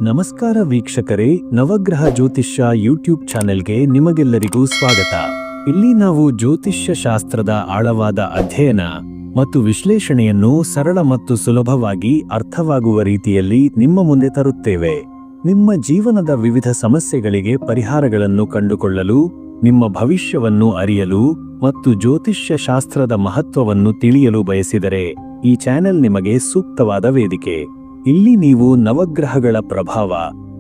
ನಮಸ್ಕಾರ ವೀಕ್ಷಕರೇ, ನವಗ್ರಹ ಜ್ಯೋತಿಷ್ಯ ಯೂಟ್ಯೂಬ್ ಚಾನೆಲ್ಗೆ ನಿಮಗೆಲ್ಲರಿಗೂ ಸ್ವಾಗತ. ಇಲ್ಲಿ ನಾವು ಜ್ಯೋತಿಷ್ಯ ಶಾಸ್ತ್ರದ ಆಳವಾದ ಅಧ್ಯಯನ ಮತ್ತು ವಿಶ್ಲೇಷಣೆಯನ್ನು ಸರಳ ಮತ್ತು ಸುಲಭವಾಗಿ ಅರ್ಥವಾಗುವ ರೀತಿಯಲ್ಲಿ ನಿಮ್ಮ ಮುಂದೆ ತರುತ್ತೇವೆ. ನಿಮ್ಮ ಜೀವನದ ವಿವಿಧ ಸಮಸ್ಯೆಗಳಿಗೆ ಪರಿಹಾರಗಳನ್ನು ಕಂಡುಕೊಳ್ಳಲು, ನಿಮ್ಮ ಭವಿಷ್ಯವನ್ನು ಅರಿಯಲು ಮತ್ತು ಜ್ಯೋತಿಷ್ಯ ಶಾಸ್ತ್ರದ ಮಹತ್ವವನ್ನು ತಿಳಿಯಲು ಬಯಸಿದರೆ ಈ ಚಾನೆಲ್ ನಿಮಗೆ ಸೂಕ್ತವಾದ ವೇದಿಕೆ. ಇಲ್ಲಿ ನೀವು ನವಗ್ರಹಗಳ ಪ್ರಭಾವ,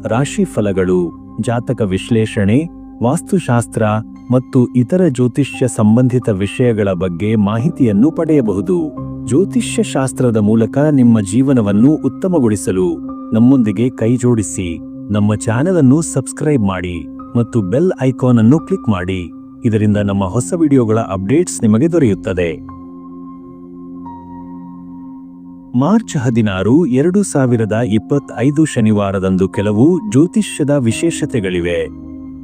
ರಾಶಿಫಲಗಳು, ಜಾತಕ ವಿಶ್ಲೇಷಣೆ, ವಾಸ್ತುಶಾಸ್ತ್ರ ಮತ್ತು ಇತರ ಜ್ಯೋತಿಷ್ಯ ಸಂಬಂಧಿತ ವಿಷಯಗಳ ಬಗ್ಗೆ ಮಾಹಿತಿಯನ್ನು ಪಡೆಯಬಹುದು. ಜ್ಯೋತಿಷ್ಯ ಶಾಸ್ತ್ರದ ಮೂಲಕ ನಿಮ್ಮ ಜೀವನವನ್ನು ಉತ್ತಮಗೊಳಿಸಲು ನಮ್ಮೊಂದಿಗೆ ಕೈಜೋಡಿಸಿ. ನಮ್ಮ ಚಾನೆಲ್ ಅನ್ನು ಸಬ್ಸ್ಕ್ರೈಬ್ ಮಾಡಿ ಮತ್ತು ಬೆಲ್ ಐಕಾನ್ ಅನ್ನು ಕ್ಲಿಕ್ ಮಾಡಿ. ಇದರಿಂದ ನಮ್ಮ ಹೊಸ ವಿಡಿಯೋಗಳ ಅಪ್ಡೇಟ್ಸ್ ನಿಮಗೆ ದೊರೆಯುತ್ತದೆ. ಮಾರ್ಚ್ 16, 2025 ಶನಿವಾರದಂದು ಕೆಲವು ಜ್ಯೋತಿಷ್ಯದ ವಿಶೇಷತೆಗಳಿವೆ.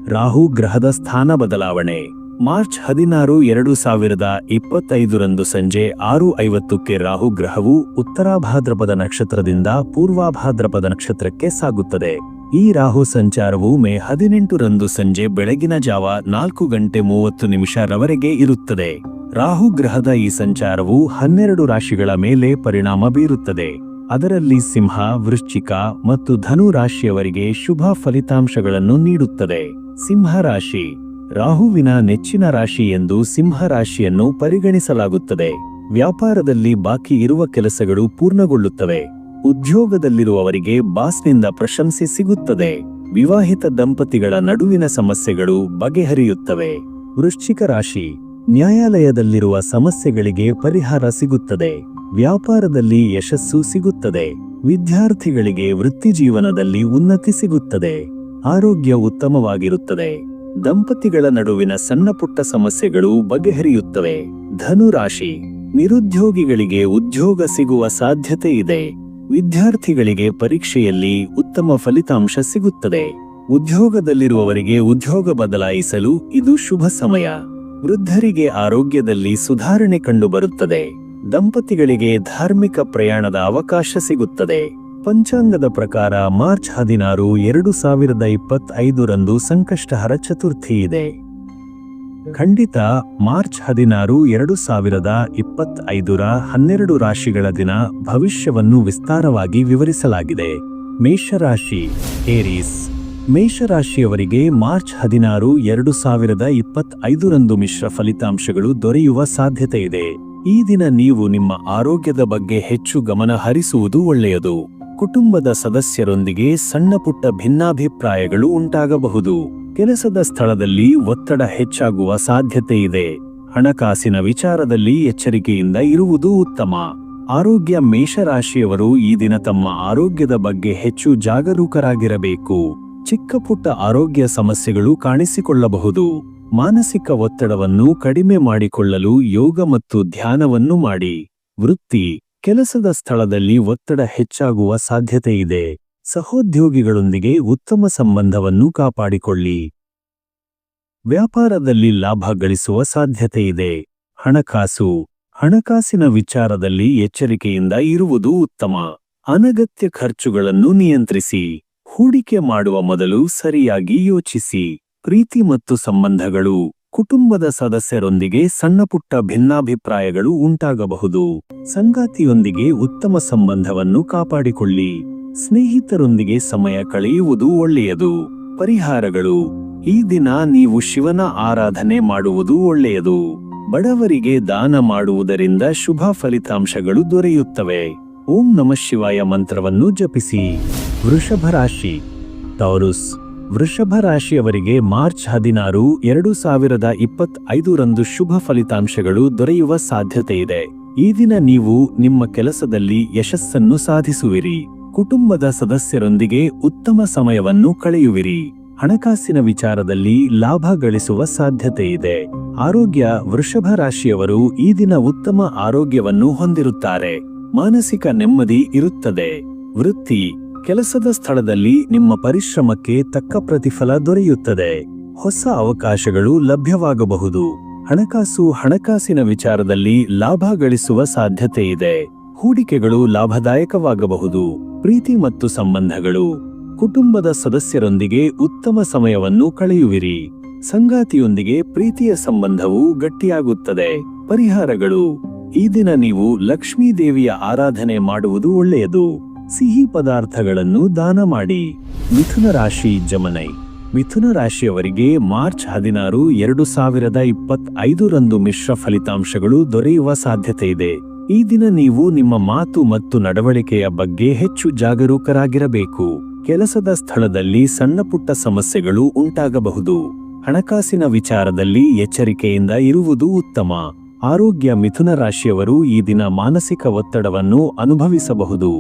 ರಾಹು ಗ್ರಹದ ಸ್ಥಾನ ಬದಲಾವಣೆ. ಮಾರ್ಚ್ 16, 2025 ಸಂಜೆ 6:50ಕ್ಕೆ ರಾಹು ಗ್ರಹವು ಉತ್ತರಾಭಾದ್ರಪದ ನಕ್ಷತ್ರದಿಂದ ಪೂರ್ವಾಭಾದ್ರಪದ ನಕ್ಷತ್ರಕ್ಕೆ ಸಾಗುತ್ತದೆ. ಈ ರಾಹು ಸಂಚಾರವು ಮೇ 18 ಸಂಜೆ ಬೆಳಗಿನ ಜಾವ 4:30 ರವರೆಗೆ ಇರುತ್ತದೆ. ರಾಹು ಗ್ರಹದ ಈ ಸಂಚಾರವು 12 ರಾಶಿಗಳ ಮೇಲೆ ಪರಿಣಾಮ ಬೀರುತ್ತದೆ. ಅದರಲ್ಲಿ ಸಿಂಹ, ವೃಶ್ಚಿಕ ಮತ್ತು ಧನು ರಾಶಿಯವರಿಗೆ ಶುಭ ಫಲಿತಾಂಶಗಳನ್ನು ನೀಡುತ್ತದೆ. ಸಿಂಹ ರಾಶಿ ರಾಹುವಿನ ನೆಚ್ಚಿನ ರಾಶಿ ಎಂದು ಸಿಂಹ ರಾಶಿಯನ್ನು ಪರಿಗಣಿಸಲಾಗುತ್ತದೆ. ವ್ಯಾಪಾರದಲ್ಲಿ ಬಾಕಿ ಇರುವ ಕೆಲಸಗಳು ಪೂರ್ಣಗೊಳ್ಳುತ್ತವೆ. ಉದ್ಯೋಗದಲ್ಲಿರುವವರಿಗೆ ಬಾಸ್ನಿಂದ ಪ್ರಶಂಸೆ ಸಿಗುತ್ತದೆ. ವಿವಾಹಿತ ದಂಪತಿಗಳ ನಡುವಿನ ಸಮಸ್ಯೆಗಳು ಬಗೆಹರಿಯುತ್ತವೆ. ವೃಶ್ಚಿಕ ರಾಶಿ ನ್ಯಾಯಾಲಯದಲ್ಲಿರುವ ಸಮಸ್ಯೆಗಳಿಗೆ ಪರಿಹಾರ ಸಿಗುತ್ತದೆ. ವ್ಯಾಪಾರದಲ್ಲಿ ಯಶಸ್ಸು ಸಿಗುತ್ತದೆ. ವಿದ್ಯಾರ್ಥಿಗಳಿಗೆ ವೃತ್ತಿಜೀವನದಲ್ಲಿ ಉನ್ನತಿ ಸಿಗುತ್ತದೆ. ಆರೋಗ್ಯ ಉತ್ತಮವಾಗಿರುತ್ತದೆ. ದಂಪತಿಗಳ ನಡುವಿನ ಸಣ್ಣಪುಟ್ಟ ಸಮಸ್ಯೆಗಳು ಬಗೆಹರಿಯುತ್ತವೆ. ಧನು ರಾಶಿ ನಿರುದ್ಯೋಗಿಗಳಿಗೆ ಉದ್ಯೋಗ ಸಿಗುವ ಸಾಧ್ಯತೆ ಇದೆ. ವಿದ್ಯಾರ್ಥಿಗಳಿಗೆ ಪರೀಕ್ಷೆಯಲ್ಲಿ ಉತ್ತಮ ಫಲಿತಾಂಶ ಸಿಗುತ್ತದೆ. ಉದ್ಯೋಗದಲ್ಲಿರುವವರಿಗೆ ಉದ್ಯೋಗ ಬದಲಾಯಿಸಲು ಇದು ಶುಭ ಸಮಯ. ವೃದ್ಧರಿಗೆ ಆರೋಗ್ಯದಲ್ಲಿ ಸುಧಾರಣೆ ಕಂಡುಬರುತ್ತದೆ. ದಂಪತಿಗಳಿಗೆ ಧಾರ್ಮಿಕ ಪ್ರಯಾಣದ ಅವಕಾಶ ಸಿಗುತ್ತದೆ. ಪಂಚಾಂಗದ ಪ್ರಕಾರ ಮಾರ್ಚ್ 16, 2025 ಸಂಕಷ್ಟಹರ ಚತುರ್ಥಿ ಇದೆ. ಖಂಡಿತ ಮಾರ್ಚ್ 16, 2025 12 ರಾಶಿಗಳ ದಿನ ಭವಿಷ್ಯವನ್ನು ವಿಸ್ತಾರವಾಗಿ ವಿವರಿಸಲಾಗಿದೆ. ಮೇಷರಾಶಿ ಏರೀಸ್. ಮೇಷರಾಶಿಯವರಿಗೆ ಮಾರ್ಚ್ 16, 2025 ಮಿಶ್ರ ಫಲಿತಾಂಶಗಳು ದೊರೆಯುವ ಸಾಧ್ಯತೆ ಇದೆ. ಈ ದಿನ ನೀವು ನಿಮ್ಮ ಆರೋಗ್ಯದ ಬಗ್ಗೆ ಹೆಚ್ಚು ಗಮನ ಹರಿಸುವುದು ಒಳ್ಳೆಯದು. ಕುಟುಂಬದ ಸದಸ್ಯರೊಂದಿಗೆ ಸಣ್ಣಪುಟ್ಟ ಭಿನ್ನಾಭಿಪ್ರಾಯಗಳು ಉಂಟಾಗಬಹುದು. ಕೆಲಸದ ಸ್ಥಳದಲ್ಲಿ ಒತ್ತಡ ಹೆಚ್ಚಾಗುವ ಸಾಧ್ಯತೆ ಇದೆ. ಹಣಕಾಸಿನ ವಿಚಾರದಲ್ಲಿ ಎಚ್ಚರಿಕೆಯಿಂದ ಇರುವುದು ಉತ್ತಮ. ಆರೋಗ್ಯ. ಮೇಷರಾಶಿಯವರು ಈ ದಿನ ತಮ್ಮ ಆರೋಗ್ಯದ ಬಗ್ಗೆ ಹೆಚ್ಚು ಜಾಗರೂಕರಾಗಿರಬೇಕು. ಚಿಕ್ಕ ಪುಟ್ಟ ಆರೋಗ್ಯ ಸಮಸ್ಯೆಗಳು ಕಾಣಿಸಿಕೊಳ್ಳಬಹುದು. ಮಾನಸಿಕ ಒತ್ತಡವನ್ನು ಕಡಿಮೆ ಮಾಡಿಕೊಳ್ಳಲು ಯೋಗ ಮತ್ತು ಧ್ಯಾನವನ್ನು ಮಾಡಿ. ವೃತ್ತಿ. ಕೆಲಸದ ಸ್ಥಳದಲ್ಲಿ ಒತ್ತಡ ಹೆಚ್ಚಾಗುವ ಸಾಧ್ಯತೆ ಇದೆ. ಸಹೋದ್ಯೋಗಿಗಳೊಂದಿಗೆ ಉತ್ತಮ ಸಂಬಂಧವನ್ನು ಕಾಪಾಡಿಕೊಳ್ಳಿ. ವ್ಯಾಪಾರದಲ್ಲಿ ಲಾಭ ಗಳಿಸುವ ಸಾಧ್ಯತೆ ಇದೆ. ಹಣಕಾಸು. ಹಣಕಾಸಿನ ವಿಚಾರದಲ್ಲಿ ಎಚ್ಚರಿಕೆಯಿಂದ ಇರುವುದು ಉತ್ತಮ. ಅನಗತ್ಯ ಖರ್ಚುಗಳನ್ನು ನಿಯಂತ್ರಿಸಿ. ಹೂಡಿಕೆ ಮಾಡುವ ಮೊದಲು ಸರಿಯಾಗಿ ಯೋಚಿಸಿ. ಪ್ರೀತಿ ಮತ್ತು ಸಂಬಂಧಗಳು. ಕುಟುಂಬದ ಸದಸ್ಯರೊಂದಿಗೆ ಸಣ್ಣಪುಟ್ಟ ಭಿನ್ನಾಭಿಪ್ರಾಯಗಳು ಉಂಟಾಗಬಹುದು. ಸಂಗಾತಿಯೊಂದಿಗೆ ಉತ್ತಮ ಸಂಬಂಧವನ್ನು ಕಾಪಾಡಿಕೊಳ್ಳಿ. ಸ್ನೇಹಿತರೊಂದಿಗೆ ಸಮಯ ಕಳೆಯುವುದು ಒಳ್ಳೆಯದು. ಪರಿಹಾರಗಳು. ಈ ದಿನ ನೀವು ಶಿವನ ಆರಾಧನೆ ಮಾಡುವುದು ಒಳ್ಳೆಯದು. ಬಡವರಿಗೆ ದಾನ ಮಾಡುವುದರಿಂದ ಶುಭ ಫಲಿತಾಂಶಗಳು ದೊರೆಯುತ್ತವೆ. ಓಂ ನಮಃ ಶಿವಾಯ ಮಂತ್ರವನ್ನು ಜಪಿಸಿ. ವೃಷಭ ರಾಶಿ ಟೌರಸ್. ವೃಷಭ ರಾಶಿಯವರಿಗೆ ಮಾರ್ಚ್ 16, 2025 ಶುಭ ಫಲಿತಾಂಶಗಳು ದೊರೆಯುವ ಸಾಧ್ಯತೆ ಇದೆ. ಈ ದಿನ ನೀವು ನಿಮ್ಮ ಕೆಲಸದಲ್ಲಿ ಯಶಸ್ಸನ್ನು ಸಾಧಿಸುವಿರಿ. ಕುಟುಂಬದ ಸದಸ್ಯರೊಂದಿಗೆ ಉತ್ತಮ ಸಮಯವನ್ನು ಕಳೆಯುವಿರಿ. ಹಣಕಾಸಿನ ವಿಚಾರದಲ್ಲಿ ಲಾಭ ಗಳಿಸುವ ಸಾಧ್ಯತೆ ಇದೆ. ಆರೋಗ್ಯ. ವೃಷಭ ರಾಶಿಯವರು ಈ ದಿನ ಉತ್ತಮ ಆರೋಗ್ಯವನ್ನು ಹೊಂದಿರುತ್ತಾರೆ. ಮಾನಸಿಕ ನೆಮ್ಮದಿ ಇರುತ್ತದೆ. ವೃತ್ತಿ. ಕೆಲಸದ ಸ್ಥಳದಲ್ಲಿ ನಿಮ್ಮ ಪರಿಶ್ರಮಕ್ಕೆ ತಕ್ಕ ಪ್ರತಿಫಲ ದೊರೆಯುತ್ತದೆ. ಹೊಸ ಅವಕಾಶಗಳು ಲಭ್ಯವಾಗಬಹುದು. ಹಣಕಾಸು. ಹಣಕಾಸಿನ ವಿಚಾರದಲ್ಲಿ ಲಾಭ ಗಳಿಸುವ ಸಾಧ್ಯತೆ ಇದೆ. ಹೂಡಿಕೆಗಳು ಲಾಭದಾಯಕವಾಗಬಹುದು. ಪ್ರೀತಿ ಮತ್ತು ಸಂಬಂಧಗಳು. ಕುಟುಂಬದ ಸದಸ್ಯರೊಂದಿಗೆ ಉತ್ತಮ ಸಮಯವನ್ನು ಕಳೆಯುವಿರಿ. ಸಂಗಾತಿಯೊಂದಿಗೆ ಪ್ರೀತಿಯ ಸಂಬಂಧವು ಗಟ್ಟಿಯಾಗುತ್ತದೆ. ಪರಿಹಾರಗಳು: ಈ ದಿನ ನೀವು ಲಕ್ಷ್ಮೀ ದೇವಿಯ ಆರಾಧನೆ ಮಾಡುವುದು ಒಳ್ಳೆಯದು. ಸಿಹಿ ಪದಾರ್ಥಗಳನ್ನು ದಾನ ಮಾಡಿ. ಮಿಥುನ ರಾಶಿ ಜಮನೈ. ಮಿಥುನ ರಾಶಿಯವರಿಗೆ ಮಾರ್ಚ್ 16, 2025 ರಂದು ಮಿಶ್ರ ಫಲಿತಾಂಶಗಳು ದೊರೆಯುವ ಸಾಧ್ಯತೆ ಇದೆ. ಈ ದಿನ ನೀವು ನಿಮ್ಮ ಮಾತು ಮತ್ತು ನಡವಳಿಕೆಯ ಬಗ್ಗೆ ಹೆಚ್ಚು ಜಾಗರೂಕರಾಗಿರಬೇಕು. ಕೆಲಸದ ಸ್ಥಳದಲ್ಲಿ ಸಣ್ಣಪುಟ್ಟ ಸಮಸ್ಯೆಗಳು ಉಂಟಾಗಬಹುದು. ಹಣಕಾಸಿನ ವಿಚಾರದಲ್ಲಿ ಎಚ್ಚರಿಕೆಯಿಂದ ಇರುವುದು ಉತ್ತಮ. ಆರೋಗ್ಯ: ಮಿಥುನ ರಾಶಿಯವರು ಈ ದಿನ ಮಾನಸಿಕ ಒತ್ತಡವನ್ನು ಅನುಭವಿಸಬಹುದು.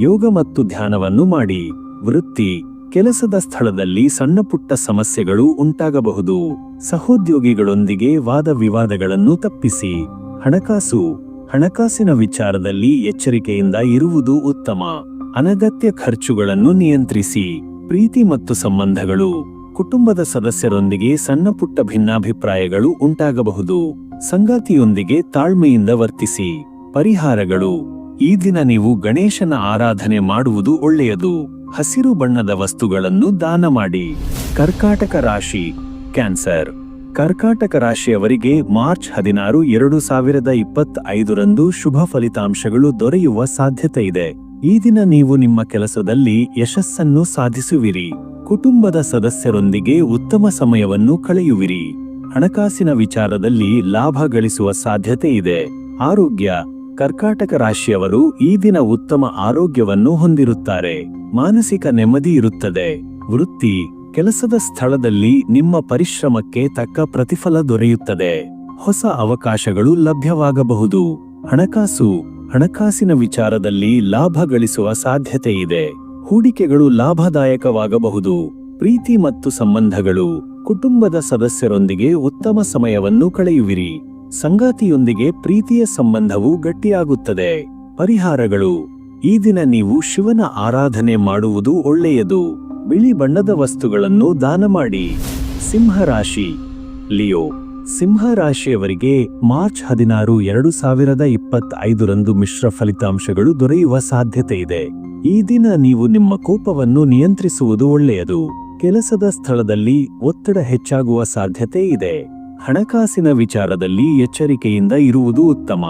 ಯೋಗ ಮತ್ತು ಧ್ಯಾನವನ್ನು ಮಾಡಿ. ವೃತ್ತಿ: ಕೆಲಸದ ಸ್ಥಳದಲ್ಲಿ ಸಣ್ಣಪುಟ್ಟ ಸಮಸ್ಯೆಗಳು ಉಂಟಾಗಬಹುದು. ಸಹೋದ್ಯೋಗಿಗಳೊಂದಿಗೆ ವಾದ ವಿವಾದಗಳನ್ನು ತಪ್ಪಿಸಿ. ಹಣಕಾಸು: ಹಣಕಾಸಿನ ವಿಚಾರದಲ್ಲಿ ಎಚ್ಚರಿಕೆಯಿಂದ ಇರುವುದು ಉತ್ತಮ. ಅನಗತ್ಯ ಖರ್ಚುಗಳನ್ನು ನಿಯಂತ್ರಿಸಿ. ಪ್ರೀತಿ ಮತ್ತು ಸಂಬಂಧಗಳು: ಕುಟುಂಬದ ಸದಸ್ಯರೊಂದಿಗೆ ಸಣ್ಣಪುಟ್ಟ ಭಿನ್ನಾಭಿಪ್ರಾಯಗಳು ಉಂಟಾಗಬಹುದು. ಸಂಗಾತಿಯೊಂದಿಗೆ ತಾಳ್ಮೆಯಿಂದ ವರ್ತಿಸಿ. ಪರಿಹಾರಗಳು: ಈ ದಿನ ನೀವು ಗಣೇಶನ ಆರಾಧನೆ ಮಾಡುವುದು ಒಳ್ಳೆಯದು. ಹಸಿರು ಬಣ್ಣದ ವಸ್ತುಗಳನ್ನು ದಾನ ಮಾಡಿ. ಕರ್ಕಾಟಕ ರಾಶಿ ಕ್ಯಾನ್ಸರ್. ಕರ್ಕಾಟಕ ರಾಶಿಯವರಿಗೆ ಮಾರ್ಚ್ 16, 2025 ರಂದು ಶುಭ ಫಲಿತಾಂಶಗಳು ದೊರೆಯುವ ಸಾಧ್ಯತೆ ಇದೆ. ಈ ದಿನ ನೀವು ನಿಮ್ಮ ಕೆಲಸದಲ್ಲಿ ಯಶಸ್ಸನ್ನು ಸಾಧಿಸುವಿರಿ. ಕುಟುಂಬದ ಸದಸ್ಯರೊಂದಿಗೆ ಉತ್ತಮ ಸಮಯವನ್ನು ಕಳೆಯುವಿರಿ. ಹಣಕಾಸಿನ ವಿಚಾರದಲ್ಲಿ ಲಾಭ ಗಳಿಸುವ ಸಾಧ್ಯತೆ ಇದೆ. ಆರೋಗ್ಯ: ಕರ್ಕಾಟಕ ರಾಶಿಯವರು ಈ ದಿನ ಉತ್ತಮ ಆರೋಗ್ಯವನ್ನು ಹೊಂದಿರುತ್ತಾರೆ. ಮಾನಸಿಕ ನೆಮ್ಮದಿ ಇರುತ್ತದೆ. ವೃತ್ತಿ: ಕೆಲಸದ ಸ್ಥಳದಲ್ಲಿ ನಿಮ್ಮ ಪರಿಶ್ರಮಕ್ಕೆ ತಕ್ಕ ಪ್ರತಿಫಲ ದೊರೆಯುತ್ತದೆ. ಹೊಸ ಅವಕಾಶಗಳು ಲಭ್ಯವಾಗಬಹುದು. ಹಣಕಾಸು: ಹಣಕಾಸಿನ ವಿಚಾರದಲ್ಲಿ ಲಾಭ ಗಳಿಸುವ ಸಾಧ್ಯತೆ ಇದೆ. ಹೂಡಿಕೆಗಳು ಲಾಭದಾಯಕವಾಗಬಹುದು. ಪ್ರೀತಿ ಮತ್ತು ಸಂಬಂಧಗಳು: ಕುಟುಂಬದ ಸದಸ್ಯರೊಂದಿಗೆ ಉತ್ತಮ ಸಮಯವನ್ನು ಕಳೆಯುವಿರಿ. ಸಂಗಾತಿಯೊಂದಿಗೆ ಪ್ರೀತಿಯ ಸಂಬಂಧವು ಗಟ್ಟಿಯಾಗುತ್ತದೆ. ಪರಿಹಾರಗಳು: ಈ ದಿನ ನೀವು ಶಿವನ ಆರಾಧನೆ ಮಾಡುವುದು ಒಳ್ಳೆಯದು. ಬಿಳಿ ಬಣ್ಣದ ವಸ್ತುಗಳನ್ನು ದಾನ ಮಾಡಿ. ಸಿಂಹರಾಶಿ ಲಿಯೋ. ಸಿಂಹರಾಶಿಯವರಿಗೆ ಮಾರ್ಚ್ 16, 2025 ರಂದು ಮಿಶ್ರ ಫಲಿತಾಂಶಗಳು ದೊರೆಯುವ ಸಾಧ್ಯತೆ ಇದೆ. ಈ ದಿನ ನೀವು ನಿಮ್ಮ ಕೋಪವನ್ನು ನಿಯಂತ್ರಿಸುವುದು ಒಳ್ಳೆಯದು. ಕೆಲಸದ ಸ್ಥಳದಲ್ಲಿ ಒತ್ತಡ ಹೆಚ್ಚಾಗುವ ಸಾಧ್ಯತೆ ಇದೆ. ಹಣಕಾಸಿನ ವಿಚಾರದಲ್ಲಿ ಎಚ್ಚರಿಕೆಯಿಂದ ಇರುವುದು ಉತ್ತಮ.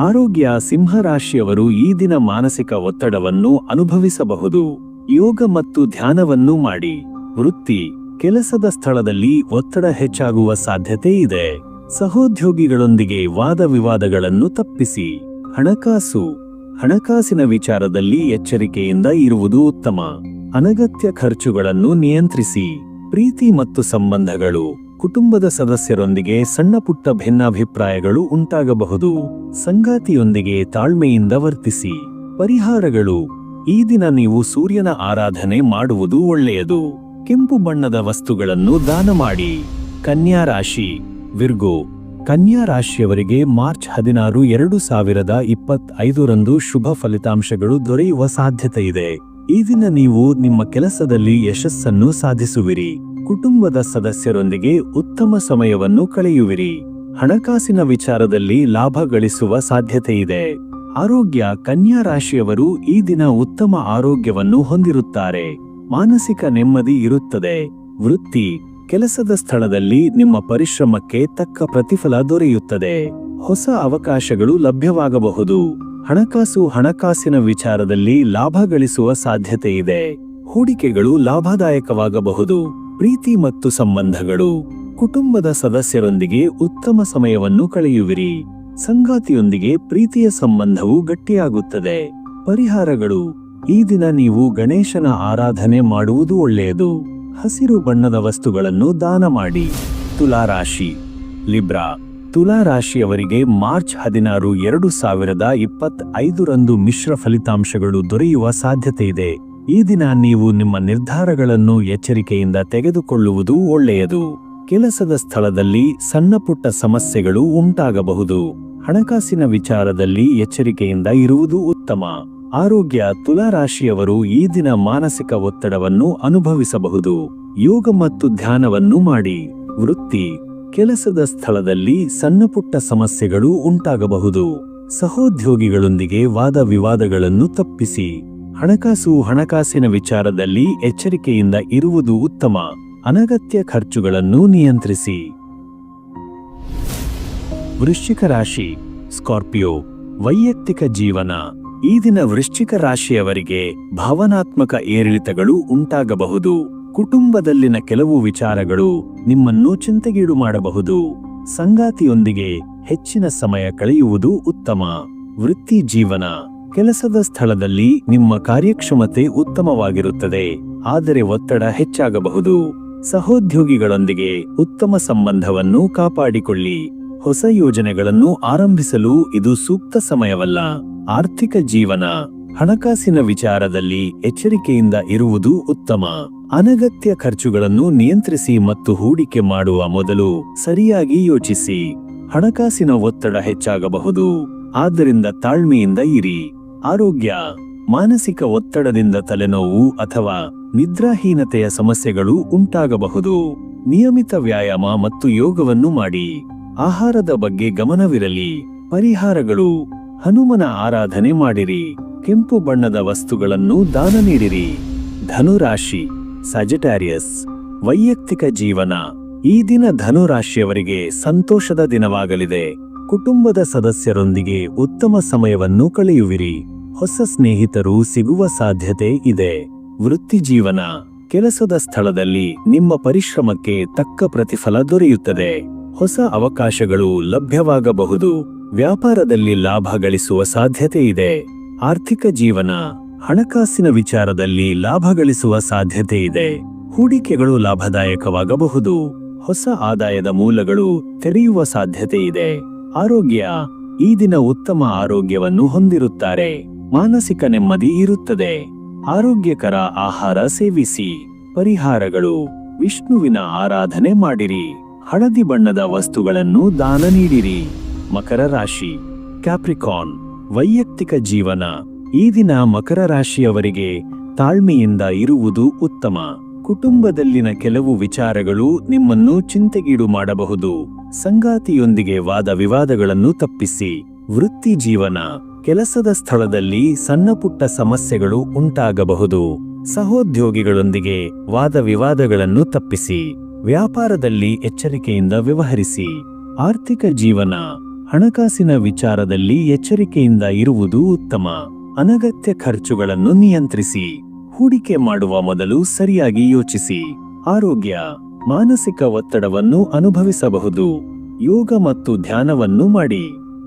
ಆರೋಗ್ಯ: ಸಿಂಹರಾಶಿಯವರು ಈ ದಿನ ಮಾನಸಿಕ ಒತ್ತಡವನ್ನು ಅನುಭವಿಸಬಹುದು. ಯೋಗ ಮತ್ತು ಧ್ಯಾನವನ್ನು ಮಾಡಿ. ವೃತ್ತಿ: ಕೆಲಸದ ಸ್ಥಳದಲ್ಲಿ ಒತ್ತಡ ಹೆಚ್ಚಾಗುವ ಸಾಧ್ಯತೆ ಇದೆ. ಸಹೋದ್ಯೋಗಿಗಳೊಂದಿಗೆ ವಾದ ವಿವಾದಗಳನ್ನು ತಪ್ಪಿಸಿ. ಹಣಕಾಸು: ಹಣಕಾಸಿನ ವಿಚಾರದಲ್ಲಿ ಎಚ್ಚರಿಕೆಯಿಂದ ಇರುವುದು ಉತ್ತಮ. ಅನಗತ್ಯ ಖರ್ಚುಗಳನ್ನು ನಿಯಂತ್ರಿಸಿ. ಪ್ರೀತಿ ಮತ್ತು ಸಂಬಂಧಗಳು: ಕುಟುಂಬದ ಸದಸ್ಯರೊಂದಿಗೆ ಸಣ್ಣಪುಟ್ಟ ಭಿನ್ನಾಭಿಪ್ರಾಯಗಳು ಉಂಟಾಗಬಹುದು. ಸಂಗಾತಿಯೊಂದಿಗೆ ತಾಳ್ಮೆಯಿಂದ ವರ್ತಿಸಿ. ಪರಿಹಾರಗಳು: ಈ ದಿನ ನೀವು ಸೂರ್ಯನ ಆರಾಧನೆ ಮಾಡುವುದು ಒಳ್ಳೆಯದು. ಕೆಂಪು ಬಣ್ಣದ ವಸ್ತುಗಳನ್ನು ದಾನ ಮಾಡಿ. ಕನ್ಯಾ ರಾಶಿ ವಿರ್ಗೋ. ಕನ್ಯಾ ರಾಶಿಯವರಿಗೆ ಮಾರ್ಚ್ 16, 2025 ರಂದು ಶುಭ ಫಲಿತಾಂಶಗಳು ದೊರೆಯುವ ಸಾಧ್ಯತೆ ಇದೆ. ಈ ದಿನ ನೀವು ನಿಮ್ಮ ಕೆಲಸದಲ್ಲಿ ಯಶಸ್ಸನ್ನು ಸಾಧಿಸುವಿರಿ. ಕುಟುಂಬದ ಸದಸ್ಯರೊಂದಿಗೆ ಉತ್ತಮ ಸಮಯವನ್ನು ಕಳೆಯುವಿರಿ. ಹಣಕಾಸಿನ ವಿಚಾರದಲ್ಲಿ ಲಾಭ ಗಳಿಸುವ ಸಾಧ್ಯತೆ ಇದೆ. ಆರೋಗ್ಯ: ಕನ್ಯಾ ರಾಶಿಯವರು ಈ ದಿನ ಉತ್ತಮ ಆರೋಗ್ಯವನ್ನು ಹೊಂದಿರುತ್ತಾರೆ. ಮಾನಸಿಕ ನೆಮ್ಮದಿ ಇರುತ್ತದೆ. ವೃತ್ತಿ: ಕೆಲಸದ ಸ್ಥಳದಲ್ಲಿ ನಿಮ್ಮ ಪರಿಶ್ರಮಕ್ಕೆ ತಕ್ಕ ಪ್ರತಿಫಲ ದೊರೆಯುತ್ತದೆ. ಹೊಸ ಅವಕಾಶಗಳು ಲಭ್ಯವಾಗಬಹುದು. ಹಣಕಾಸು: ಹಣಕಾಸಿನ ವಿಚಾರದಲ್ಲಿ ಲಾಭ ಗಳಿಸುವ ಸಾಧ್ಯತೆ ಇದೆ. ಹೂಡಿಕೆಗಳು ಲಾಭದಾಯಕವಾಗಬಹುದು. ಪ್ರೀತಿ ಮತ್ತು ಸಂಬಂಧಗಳು: ಕುಟುಂಬದ ಸದಸ್ಯರೊಂದಿಗೆ ಉತ್ತಮ ಸಮಯವನ್ನು ಕಳೆಯುವಿರಿ. ಸಂಗಾತಿಯೊಂದಿಗೆ ಪ್ರೀತಿಯ ಸಂಬಂಧವು ಗಟ್ಟಿಯಾಗುತ್ತದೆ. ಪರಿಹಾರಗಳು: ಈ ದಿನ ನೀವು ಗಣೇಶನ ಆರಾಧನೆ ಮಾಡುವುದು ಒಳ್ಳೆಯದು. ಹಸಿರು ಬಣ್ಣದ ವಸ್ತುಗಳನ್ನು ದಾನ ಮಾಡಿ. ತುಲಾರಾಶಿ ಲಿಬ್ರಾ. ತುಲಾರಾಶಿಯವರಿಗೆ ಮಾರ್ಚ್ 16, 2025 ರಂದು ಮಿಶ್ರ ಫಲಿತಾಂಶಗಳು ದೊರೆಯುವ ಸಾಧ್ಯತೆ ಇದೆ. ಈ ದಿನ ನೀವು ನಿಮ್ಮ ನಿರ್ಧಾರಗಳನ್ನು ಎಚ್ಚರಿಕೆಯಿಂದ ತೆಗೆದುಕೊಳ್ಳುವುದು ಒಳ್ಳೆಯದು. ಕೆಲಸದ ಸ್ಥಳದಲ್ಲಿ ಸಣ್ಣಪುಟ್ಟ ಸಮಸ್ಯೆಗಳು ಉಂಟಾಗಬಹುದು. ಹಣಕಾಸಿನ ವಿಚಾರದಲ್ಲಿ ಎಚ್ಚರಿಕೆಯಿಂದ ಇರುವುದು ಉತ್ತಮ. ಆರೋಗ್ಯ: ತುಲಾರಾಶಿಯವರು ಈ ದಿನ ಮಾನಸಿಕ ಒತ್ತಡವನ್ನು ಅನುಭವಿಸಬಹುದು. ಯೋಗ ಮತ್ತು ಧ್ಯಾನವನ್ನು ಮಾಡಿ. ವೃತ್ತಿ: ಕೆಲಸದ ಸ್ಥಳದಲ್ಲಿ ಸಣ್ಣಪುಟ್ಟ ಸಮಸ್ಯೆಗಳು ಉಂಟಾಗಬಹುದು. ಸಹೋದ್ಯೋಗಿಗಳೊಂದಿಗೆ ವಾದ ವಿವಾದಗಳನ್ನು ತಪ್ಪಿಸಿ. ಹಣಕಾಸಿನ ವಿಚಾರದಲ್ಲಿ ಎಚ್ಚರಿಕೆಯಿಂದ ಇರುವುದು ಉತ್ತಮ. ಅನಗತ್ಯ ಖರ್ಚುಗಳನ್ನು ನಿಯಂತ್ರಿಸಿ. ವೃಶ್ಚಿಕ ರಾಶಿ, ಸ್ಕಾರ್ಪಿಯೋ, ವೈಯಕ್ತಿಕ ಜೀವನ. ಈ ದಿನ ವೃಶ್ಚಿಕ ರಾಶಿಯವರಿಗೆ ಭಾವನಾತ್ಮಕ ಏರಿಳಿತಗಳು ಉಂಟಾಗಬಹುದು. ಕುಟುಂಬದಲ್ಲಿನ ಕೆಲವು ವಿಚಾರಗಳು ನಿಮ್ಮನ್ನು ಚಿಂತೆಗೀಡು ಮಾಡಬಹುದು. ಸಂಗಾತಿಯೊಂದಿಗೆ ಹೆಚ್ಚಿನ ಸಮಯ ಕಳೆಯುವುದು ಉತ್ತಮ. ವೃತ್ತಿ ಜೀವನ, ಕೆಲಸದ ಸ್ಥಳದಲ್ಲಿ ನಿಮ್ಮ ಕಾರ್ಯಕ್ಷಮತೆ ಉತ್ತಮವಾಗಿರುತ್ತದೆ, ಆದರೆ ಒತ್ತಡ ಹೆಚ್ಚಾಗಬಹುದು. ಸಹೋದ್ಯೋಗಿಗಳೊಂದಿಗೆ ಉತ್ತಮ ಸಂಬಂಧವನ್ನು ಕಾಪಾಡಿಕೊಳ್ಳಿ. ಹೊಸ ಯೋಜನೆಗಳನ್ನು ಆರಂಭಿಸಲು ಇದು ಸೂಕ್ತ ಸಮಯವಲ್ಲ. ಆರ್ಥಿಕ ಜೀವನ, ಹಣಕಾಸಿನ ವಿಚಾರದಲ್ಲಿ ಎಚ್ಚರಿಕೆಯಿಂದ ಇರುವುದು ಉತ್ತಮ. ಅನಗತ್ಯ ಖರ್ಚುಗಳನ್ನು ನಿಯಂತ್ರಿಸಿ ಮತ್ತು ಹೂಡಿಕೆ ಮಾಡುವ ಮೊದಲು ಸರಿಯಾಗಿ ಯೋಚಿಸಿ. ಹಣಕಾಸಿನ ಒತ್ತಡ ಹೆಚ್ಚಾಗಬಹುದು, ಆದ್ದರಿಂದ ತಾಳ್ಮೆಯಿಂದ ಇರಿ. ಆರೋಗ್ಯ, ಮಾನಸಿಕ ಒತ್ತಡದಿಂದ ತಲೆನೋವು ಅಥವಾ ನಿದ್ರಾಹೀನತೆಯ ಸಮಸ್ಯೆಗಳು ಉಂಟಾಗಬಹುದು. ನಿಯಮಿತ ವ್ಯಾಯಾಮ ಮತ್ತು ಯೋಗವನ್ನು ಮಾಡಿ. ಆಹಾರದ ಬಗ್ಗೆ ಗಮನವಿರಲಿ. ಪರಿಹಾರಗಳು: ಹನುಮನ ಆರಾಧನೆ ಮಾಡಿರಿ. ಕೆಂಪು ಬಣ್ಣದ ವಸ್ತುಗಳನ್ನು ದಾನ ನೀಡಿರಿ. ಧನುರಾಶಿ, ಸಜಿಟೇರಿಯಸ್, ವೈಯಕ್ತಿಕ ಜೀವನ. ಈ ದಿನ ಧನುರಾಶಿಯವರಿಗೆ ಸಂತೋಷದ ದಿನವಾಗಲಿದೆ. ಕುಟುಂಬದ ಸದಸ್ಯರೊಂದಿಗೆ ಉತ್ತಮ ಸಮಯವನ್ನು ಕಳೆಯುವಿರಿ. ಹೊಸ ಸ್ನೇಹಿತರು ಸಿಗುವ ಸಾಧ್ಯತೆ ಇದೆ. ವೃತ್ತಿ ಜೀವನ, ಕೆಲಸದ ಸ್ಥಳದಲ್ಲಿ ನಿಮ್ಮ ಪರಿಶ್ರಮಕ್ಕೆ ತಕ್ಕ ಪ್ರತಿಫಲ ದೊರೆಯುತ್ತದೆ. ಹೊಸ ಅವಕಾಶಗಳು ಲಭ್ಯವಾಗಬಹುದು. ವ್ಯಾಪಾರದಲ್ಲಿ ಲಾಭ ಗಳಿಸುವ ಸಾಧ್ಯತೆ ಇದೆ. ಆರ್ಥಿಕ ಜೀವನ, ಹಣಕಾಸಿನ ವಿಚಾರದಲ್ಲಿ ಲಾಭ ಗಳಿಸುವ ಸಾಧ್ಯತೆ ಇದೆ. ಹೂಡಿಕೆಗಳು ಲಾಭದಾಯಕವಾಗಬಹುದು. ಹೊಸ ಆದಾಯದ ಮೂಲಗಳು ತೆರೆಯುವ ಸಾಧ್ಯತೆ ಇದೆ. ಆರೋಗ್ಯ, ಈ ದಿನ ಉತ್ತಮ ಆರೋಗ್ಯವನ್ನು ಹೊಂದಿರುತ್ತಾರೆ. ಮಾನಸಿಕ ನೆಮ್ಮದಿ ಇರುತ್ತದೆ. ಆರೋಗ್ಯಕರ ಆಹಾರ ಸೇವಿಸಿ. ಪರಿಹಾರಗಳು: ವಿಷ್ಣುವಿನ ಆರಾಧನೆ ಮಾಡಿರಿ. ಹಳದಿ ಬಣ್ಣದ ವಸ್ತುಗಳನ್ನು ದಾನ ನೀಡಿರಿ. ಮಕರ ರಾಶಿ, ಕ್ಯಾಪ್ರಿಕಾನ್, ವೈಯಕ್ತಿಕ ಜೀವನ. ಈ ದಿನ ಮಕರ ರಾಶಿಯವರಿಗೆ ತಾಳ್ಮೆಯಿಂದ ಇರುವುದು ಉತ್ತಮ. ಕುಟುಂಬದಲ್ಲಿನ ಕೆಲವು ವಿಚಾರಗಳು ನಿಮ್ಮನ್ನು ಚಿಂತೆಗೀಡು ಮಾಡಬಹುದು. ಸಂಗಾತಿಯೊಂದಿಗೆ ವಾದ ವಿವಾದಗಳನ್ನು ತಪ್ಪಿಸಿ. ವೃತ್ತಿ ಜೀವನ, ಕೆಲಸದ ಸ್ಥಳದಲ್ಲಿ ಸಣ್ಣಪುಟ್ಟ ಸಮಸ್ಯೆಗಳು ಉಂಟಾಗಬಹುದು. ಸಹೋದ್ಯೋಗಿಗಳೊಂದಿಗೆ ವಾದ ವಿವಾದಗಳನ್ನು ತಪ್ಪಿಸಿ. ವ್ಯಾಪಾರದಲ್ಲಿ ಎಚ್ಚರಿಕೆಯಿಂದ ವ್ಯವಹರಿಸಿ. ಆರ್ಥಿಕ ಜೀವನ, ಹಣಕಾಸಿನ ವಿಚಾರದಲ್ಲಿ ಎಚ್ಚರಿಕೆಯಿಂದ ಇರುವುದು ಉತ್ತಮ. ಅನಗತ್ಯ ಖರ್ಚುಗಳನ್ನು ನಿಯಂತ್ರಿಸಿ. ಹೂಡಿಕೆ ಮಾಡುವ ಮೊದಲು ಸರಿಯಾಗಿ ಯೋಚಿಸಿ. ಆರೋಗ್ಯ, ಮಾನಸಿಕ ಒತ್ತಡವನ್ನು ಅನುಭವಿಸಬಹುದು. ಯೋಗ ಮತ್ತು ಧ್ಯಾನವನ್ನು ಮಾಡಿ.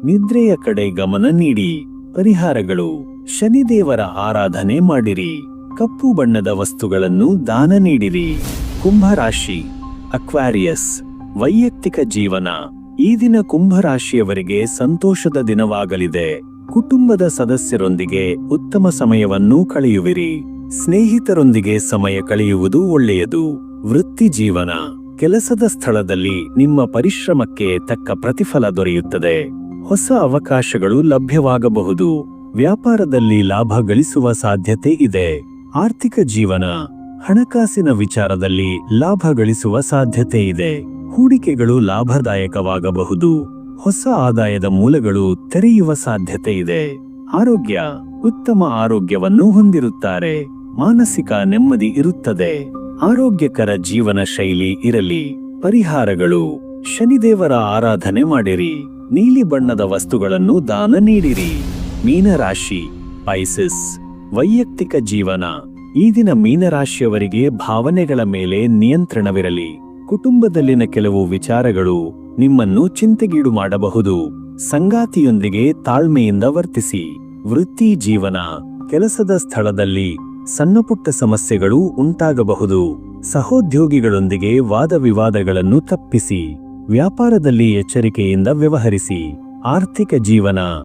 ನಿದ್ರೆಯ ಕಡೆ ಗಮನ ನೀಡಿ. ಪರಿಹಾರಗಳು: ಶನಿದೇವರ ಆರಾಧನೆ ಮಾಡಿರಿ. ಕಪ್ಪು ಬಣ್ಣದ ವಸ್ತುಗಳನ್ನು ದಾನ ನೀಡಿರಿ. ಕುಂಭರಾಶಿ, ಅಕ್ವಾರಿಯಸ್, ವೈಯಕ್ತಿಕ ಜೀವನ. ಈ ದಿನ ಕುಂಭರಾಶಿಯವರಿಗೆ ಸಂತೋಷದ ದಿನವಾಗಲಿದೆ. ಕುಟುಂಬದ ಸದಸ್ಯರೊಂದಿಗೆ ಉತ್ತಮ ಸಮಯವನ್ನು ಕಳೆಯುವಿರಿ. ಸ್ನೇಹಿತರೊಂದಿಗೆ ಸಮಯ ಕಳೆಯುವುದು ಒಳ್ಳೆಯದು. ವೃತ್ತಿ ಜೀವನ, ಕೆಲಸದ ಸ್ಥಳದಲ್ಲಿ ನಿಮ್ಮ ಪರಿಶ್ರಮಕ್ಕೆ ತಕ್ಕ ಪ್ರತಿಫಲ ದೊರೆಯುತ್ತದೆ. ಹೊಸ ಅವಕಾಶಗಳು ಲಭ್ಯವಾಗಬಹುದು. ವ್ಯಾಪಾರದಲ್ಲಿ ಲಾಭ ಗಳಿಸುವ ಸಾಧ್ಯತೆ ಇದೆ. ಆರ್ಥಿಕ ಜೀವನ, ಹಣಕಾಸಿನ ವಿಚಾರದಲ್ಲಿ ಲಾಭ ಗಳಿಸುವ ಸಾಧ್ಯತೆ ಇದೆ. ಹೂಡಿಕೆಗಳು ಲಾಭದಾಯಕವಾಗಬಹುದು. ಹೊಸ ಆದಾಯದ ಮೂಲಗಳು ತೆರೆಯುವ ಸಾಧ್ಯತೆ ಇದೆ. ಆರೋಗ್ಯ, ಉತ್ತಮ ಆರೋಗ್ಯವನ್ನು ಹೊಂದಿರುತ್ತಾರೆ. ಮಾನಸಿಕ ನೆಮ್ಮದಿ ಇರುತ್ತದೆ. ಆರೋಗ್ಯಕರ ಜೀವನ ಶೈಲಿ ಇರಲಿ. ಪರಿಹಾರಗಳು: ಶನಿದೇವರ ಆರಾಧನೆ ಮಾಡಿರಿ. ನೀಲಿ ಬಣ್ಣದ ವಸ್ತುಗಳನ್ನು ದಾನ ನೀಡಿರಿ. ಮೀನರಾಶಿ, ಪೈಸಿಸ್, ವೈಯಕ್ತಿಕ ಜೀವನ. ಈ ದಿನ ಮೀನರಾಶಿಯವರಿಗೆ ಭಾವನೆಗಳ ಮೇಲೆ ನಿಯಂತ್ರಣವಿರಲಿ. ಕುಟುಂಬದಲ್ಲಿನ ಕೆಲವು ವಿಚಾರಗಳು ನಿಮ್ಮನ್ನು ಚಿಂತೆಗೀಡು ಮಾಡಬಹುದು. ಸಂಗಾತಿಯೊಂದಿಗೆ ತಾಳ್ಮೆಯಿಂದ ವರ್ತಿಸಿ. ವೃತ್ತಿ ಜೀವನ, ಕೆಲಸದ ಸ್ಥಳದಲ್ಲಿ ಸಣ್ಣಪುಟ್ಟ ಸಮಸ್ಯೆಗಳು ಉಂಟಾಗಬಹುದು. ಸಹೋದ್ಯೋಗಿಗಳೊಂದಿಗೆ ವಾದ ವಿವಾದಗಳನ್ನು ತಪ್ಪಿಸಿ. ವ್ಯಾಪಾರದಲ್ಲಿ ಎಚ್ಚರಿಕೆಯಿಂದ ವ್ಯವಹರಿಸಿ. ಆರ್ಥಿಕ ಜೀವನ